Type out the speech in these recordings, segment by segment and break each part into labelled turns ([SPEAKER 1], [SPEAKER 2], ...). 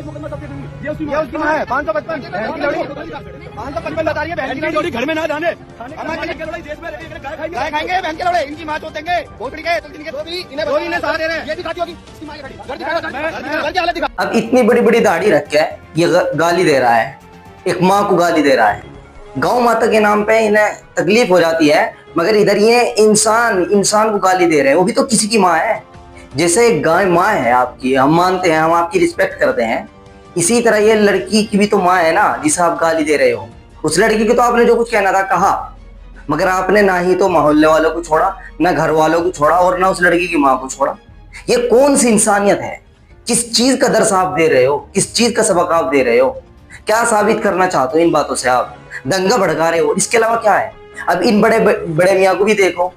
[SPEAKER 1] ये उसकी माँ है 555 555 बता रही है बहन की जोड़ी घर में ना जाने गाय खाएंगे बहन के लौड़े इनकी माँ चोट देंगे भोसड़ी के दो इन्हें सहारा दे रहे हैं ये भी खाती होगी
[SPEAKER 2] अब इतनी बड़ी बड़ी दाढ़ी रख के ये गाली दे रहा है, एक माँ को गाली दे रहा है। गौ माता के नाम पे इन्हें तकलीफ हो जाती है, मगर इधर ये इंसान को गाली दे रहे हैं, वो भी तो किसी की माँ है। जैसे गाय माँ है आपकी, हम मानते हैं, हम आपकी रिस्पेक्ट करते हैं, इसी तरह ये लड़की की भी तो माँ है ना जिसे आप गाली दे रहे हो। उस लड़की को तो आपने जो कुछ कहना था कहा, मगर आपने ना ही तो मोहल्ले वालों को छोड़ा, ना घर वालों को छोड़ा और ना उस लड़की की माँ को छोड़ा। ये कौन सी इंसानियत है? किस चीज का दर्स आप दे रहे हो? किस चीज का सबक आप दे रहे हो? क्या साबित करना चाहते हो इन बातों से? आप दंगा भड़का रहे हो, इसके अलावा क्या है? अब इन बड़े बड़े मियाँ को भी देखो।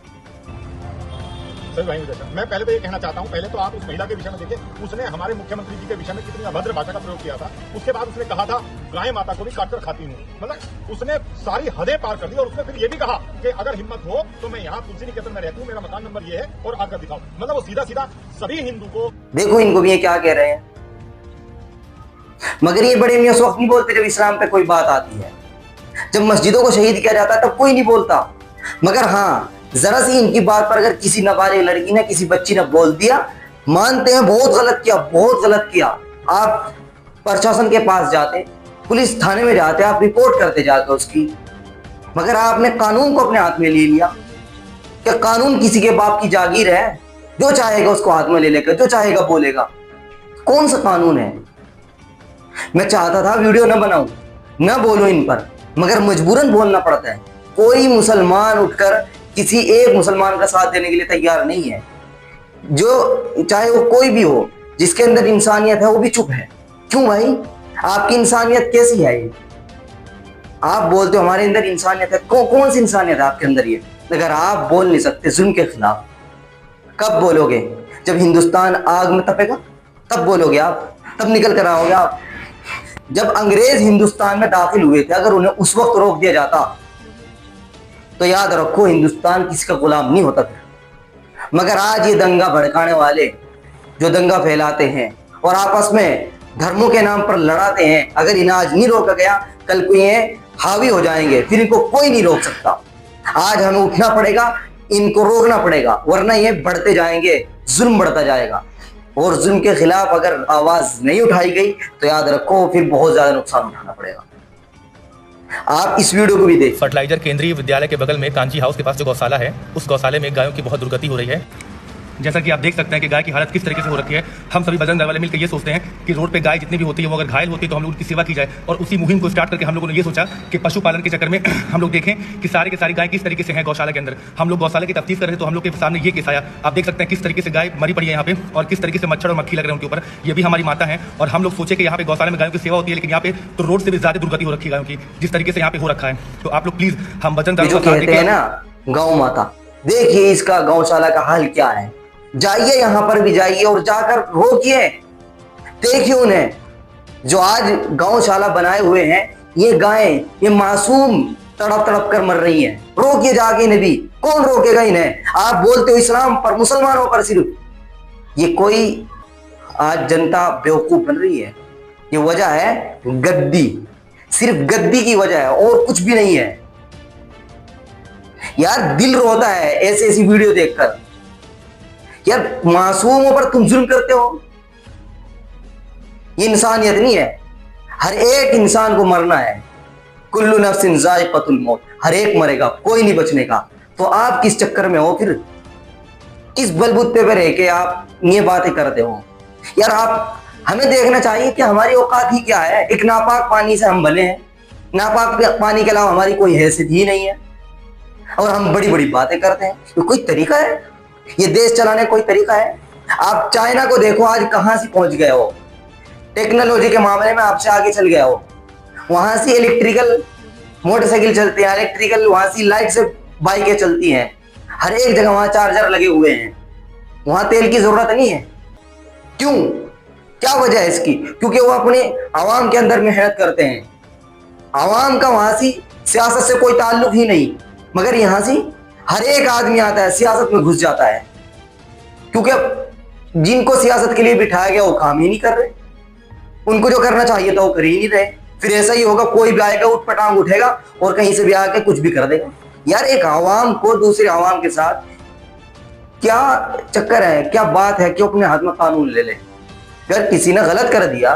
[SPEAKER 3] सर मैं पहले तो ये कहना चाहता हूँ, पहले तो आप उस महिला के विषय में देखिए, उसने हमारे मुख्यमंत्री जी के विषय में कितनी अभद्र भाषा का प्रयोग किया था। उसके बाद उसने कहा था गाय माता को भी काटकर खाती हूँ, मतलब उसने सारी हदें पार कर दी। और उसने फिर ये भी कहा कि अगर हिम्मत हो तो मैं यहाँ तुलसी निकेतन में रहती हूँ, मेरा मकान नंबर ये है और आकर दिखाओ। मतलब वो सीधा सीधा सभी हिंदू को
[SPEAKER 2] देखो, इनको भी ये क्या कह रहे हैं। मगर ये बड़े मियाँ उस वक्त नहीं बोलते जब इस्लाम पे कोई बात आती है, जब मस्जिदों को शहीद किया जाता है तब कोई नहीं बोलता। मगर हाँ, जरा सी इनकी बात पर अगर किसी नाबालिग लड़की ने, किसी बच्ची ने बोल दिया, मानते हैं बहुत गलत किया, बहुत गलत किया। आप प्रशासन के पास जाते, पुलिस थाने में जाते, आप रिपोर्ट करते जाते उसकी, मगर आपने कानून को अपने हाथ में ले लिया। क्या कानून किसी के बाप की जागीर है? जो चाहेगा उसको हाथ में ले लेकर जो चाहेगा बोलेगा। कौन सा कानून है? मैं चाहता था वीडियो न बनाऊं, न बोलूं इन पर, मगर मजबूरन बोलना पड़ता है। कोई मुसलमान उठकर किसी एक मुसलमान का साथ देने के लिए तैयार नहीं है। जो चाहे वो कोई भी हो, जिसके अंदर इंसानियत है वो भी चुप है। क्यों भाई? आपकी इंसानियत कैसी है? आप बोलते हो हमारे अंदर इंसानियत है, कौन सी इंसानियत है आपके अंदर? ये अगर आप बोल नहीं सकते जुल्म के खिलाफ, कब बोलोगे? जब हिंदुस्तान आग में तपेगा तब बोलोगे आप, तब निकल कर आओगे आप। जब अंग्रेज हिंदुस्तान में दाखिल हुए थे, अगर उन्हें उस वक्त रोक दिया जाता तो याद रखो हिंदुस्तान किसी का गुलाम नहीं होता फिर। मगर आज ये दंगा भड़काने वाले जो दंगा फैलाते हैं और आपस में धर्मों के नाम पर लड़ाते हैं, अगर इन्हें आज नहीं रोका गया कल को ये हावी हो जाएंगे, फिर इनको कोई नहीं रोक सकता। आज हमें उठना पड़ेगा, इनको रोकना पड़ेगा, वरना ये बढ़ते जाएंगे, जुल्म बढ़ता जाएगा। और जुल्म के खिलाफ अगर आवाज नहीं उठाई गई तो याद रखो फिर बहुत ज्यादा नुकसान उठाना पड़ेगा। आप इस वीडियो को भी देख।
[SPEAKER 4] फर्टिलाइजर केंद्रीय विद्यालय के बगल में कांची हाउस के पास जो गौशाला है, उस गौशाले में गायों की बहुत दुर्गति हो रही है। जैसा कि आप देख सकते हैं कि गाय की हालत किस तरीके से हो रखी है। हम सभी बजरंग दल वाले मिलकर ये सोचते हैं कि रोड पे गाय जितनी भी होती है वो अगर घायल होती है तो हम लोग उनकी सेवा की जाए। और उसी मुहिम को स्टार्ट करके हम लोगों ने ये सोचा कि पशुपालन के चक्कर में हम लोग देखें कि सारी की सारी गाय किस तरीके से है गौशाला के अंदर। हम लोग गौशाला की तफ्तीश कर रहे थे तो हम लोग के सामने ये केस आया। आप देख सकते हैं किस तरीके से गाय मरी पड़ी है यहाँ पे और किस तरीके से मच्छर और मक्खी लग रहे हैं उनके ऊपर। ये भी हमारी माता है और हम लोग सोचे कि यहाँ पे गौशाला में गायों की सेवा होती है, लेकिन यहाँ पे तो रोड से भी ज्यादा दुर्गति हो रखी है गायों की, जिस तरीके से यहाँ पे हो रखा है। तो आप लोग प्लीज हम बजरंग दल
[SPEAKER 2] कहते हैं ना गौ माता, देखिए इसका गौशाला का हाल क्या है। जाइए, यहां पर भी जाइए और जाकर रोकिए, देखिए उन्हें जो आज गौशाला बनाए हुए हैं। ये गायें, ये मासूम तड़प तड़प कर मर रही हैं। रोकिए जाके इन्हें भी। कौन रोकेगा इन्हें? आप बोलते हो इस्लाम पर, मुसलमानों पर सिर्फ। ये कोई आज जनता बेवकूफ बन रही है। ये वजह है गद्दी, सिर्फ गद्दी की वजह है और कुछ भी नहीं है। यार दिल रोता है ऐसी ऐसी वीडियो देखकर। यार मासूमों पर तुम जुल्म करते हो, ये इंसानियत नहीं है। हर एक इंसान को मरना है, कुल्लु नफ्सिन ज़ाइक़तुल मौत, हर एक मरेगा, कोई नहीं बचने का। तो आप किस चक्कर में हो फिर? किस बलबूते पे रह के आप ये बातें करते हो? यार आप हमें देखना चाहिए कि हमारी औकात ही क्या है। एक नापाक पानी से हम बने हैं, नापाक पानी के अलावा हमारी कोई हैसियत ही नहीं है और हम बड़ी बड़ी बातें करते हैं। ये कोई तरीका है? ये देश चलाने कोई तरीका है? आप चाइना को देखो आज कहां से पहुंच गए हो, टेक्नोलॉजी के मामले में आपसे आगे चल गया हो। वहां से इलेक्ट्रिकल मोटरसाइकिल चलते हैं, इलेक्ट्रिकल वहां से लाइट से बाइकें चलती हैं, हर एक जगह वहां चार्जर लगे हुए हैं। वहां तेल की जरूरत नहीं है। क्यों? क्या वजह है इसकी? क्योंकि वो अपने आवाम के अंदर मेहनत करते हैं। आवाम का वहां से सियासत से कोई ताल्लुक ही नहीं, मगर यहां से हर एक आदमी आता है, सियासत में घुस जाता है। क्योंकि अब जिनको सियासत के लिए बिठाया गया वो काम ही नहीं कर रहे। उनको जो करना चाहिए था वो कर ही नहीं रहे। फिर ऐसा ही होगा, कोई भी आएगा उठ पटांग उठेगा और कहीं से भी आके कुछ भी कर देगा। यार एक आवाम को दूसरे आवाम के साथ क्या चक्कर है, क्या बात है कि अपने हाथ में कानून ले ले। अगर किसी ने गलत कर दिया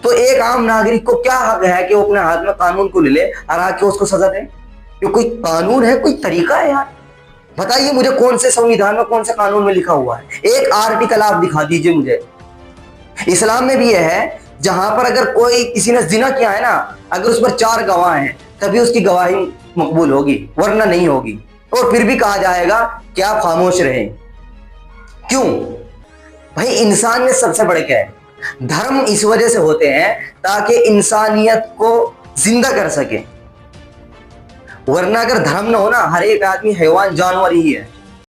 [SPEAKER 2] तो एक आम नागरिक को क्या हक है कि वो अपने हाथ में कानून को ले ले और आके उसको सजा दे? ये कोई कानून है, कोई तरीका है यार? बताइए मुझे कौन से संविधान में, कौन से कानून में लिखा हुआ है? एक आर्टिकल आप दिखा दीजिए मुझे। इस्लाम में भी यह है, जहां पर अगर कोई किसी ने जिना किया है ना, अगर उस पर 4 गवाह हैं तभी उसकी गवाही मकबूल होगी, वरना नहीं होगी। और फिर भी कहा जाएगा कि आप खामोश रहें। क्यों भाई? इंसानियत सबसे बड़े क्या है? धर्म इस वजह से होते हैं ताकि इंसानियत को जिंदा कर सके, वरना अगर धर्म ना हो ना, हर एक आदमी हैवान जानवर ही है।